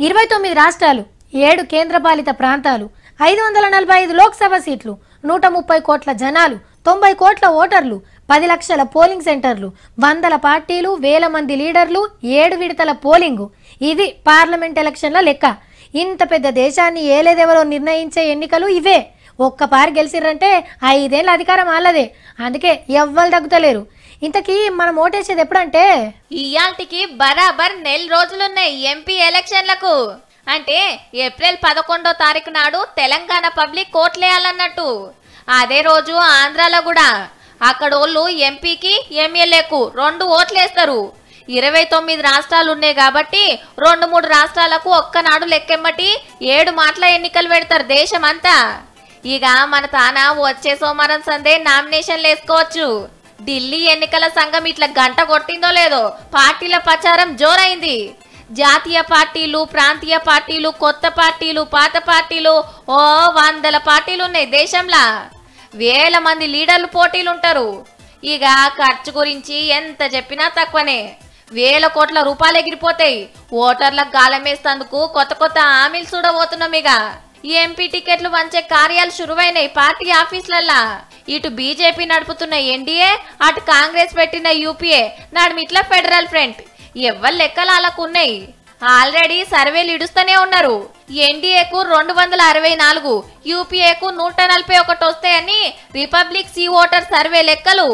29 రాష్ట్రాలు, 7 కేంద్రపాలిత ప్రాంతాలు, 545 లోక్సభ సీట్లు, 130 కోట్ల జనాలు, 90 కోట్ల ఓటర్లు, 10 లక్షల పోలింగ్ సెంటర్లు, వందల పార్టీలు, వేల మంది లీడర్లు, 7 విడతల పోలింగు. ఇది పార్లమెంట్ ఎలక్షన్ల లెక్క. ఇంత పెద్ద దేశాన్ని ఏలేదెవరో నిర్ణయించే ఎన్నికలు ఇవే. ఒక్కపారి గెలిచిర్రంటే 5 ఏళ్ళ అధికారం వాళ్ళదే. అందుకే ఎవ్వరు తగ్గుతలేరు. ఇంతకీ మనం ఓటేసేది ఎప్పుడంటే ఇయాల్టికి బరాబర్ నెల రోజులున్నాయి ఎంపీ ఎలక్షన్లకు. అంటే ఏప్రిల్ 11వ తారీఖు నాడు తెలంగాణ పబ్లిక్ ఓట్లేయాలన్నట్టు. అదే రోజు ఆంధ్రాలో కూడా అక్కడోళ్ళు ఎంపీకి ఎమ్మెల్యేకు 2 ఓట్లేస్తారు. 29 రాష్ట్రాలు ఉన్నాయి కాబట్టి 2-3 రాష్ట్రాలకు ఒక్కనాడు లెక్కెమ్మటి 7 మాటల ఎన్నికలు పెడతారు దేశమంతా. ఇక మన తాన వచ్చే సోమవారం సందే నామినేషన్లు వేసుకోవచ్చు. ఢిల్లీ ఎన్నికల సంఘం ఇట్లా గంట కొట్టిందో లేదో పార్టీల ప్రచారం జోరైంది. జాతీయ పార్టీలు, ప్రాంతీయ పార్టీలు, కొత్త పార్టీలు, పాత పార్టీలు, ఓ వందల పార్టీలు ఉన్నాయి దేశంలో. వేల మంది లీడర్లు పోటీలుంటారు. ఇక ఖర్చు గురించి ఎంత చెప్పినా తక్కువనే. వేల కోట్ల రూపాయలు ఎగిరిపోతాయి. ఓటర్లకు గాలమేస్తందుకు కొత్త కొత్త హామీలు చూడబోతున్నాం. ఇక ఎంపీ టికెట్లు వంచే కార్యాలు శురువైనాయి పార్టీ ఆఫీసులల్లా. ఇటు బీజేపీ నడుపుతున్న ఎన్డీఏ, అటు కాంగ్రెస్ పెట్టిన యూపీఏ నడుమిట్లా ఫెడరల్ ఫ్రంట్. ఎవ్వరు లెక్కలాలకు ఉన్నాయి. ఆల్రెడీ సర్వేలు ఇడుస్తూనే ఉన్నారు. ఎన్డీఏకు 264, యూపీఏకు 141 వస్తాయని రిపబ్లిక్ సి ఓటర్ సర్వే లెక్కలు.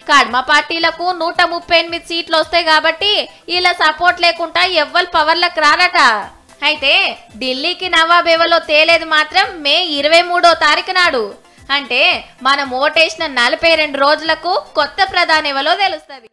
కడ్మ పార్టీలకు 138 సీట్లు వస్తాయి కాబట్టి ఇలా సపోర్ట్ లేకుండా ఎవ్వరు పవర్లకు రారట. అయితే ఢిల్లీకి నవాబ్ ఎవలో తేలేదు మాత్రం మే 23వ తారీఖు నాడు. అంటే మనం ఓటేసిన 42 రోజులకు కొత్త ప్రధాని ఎవలో తెలుస్తుంది.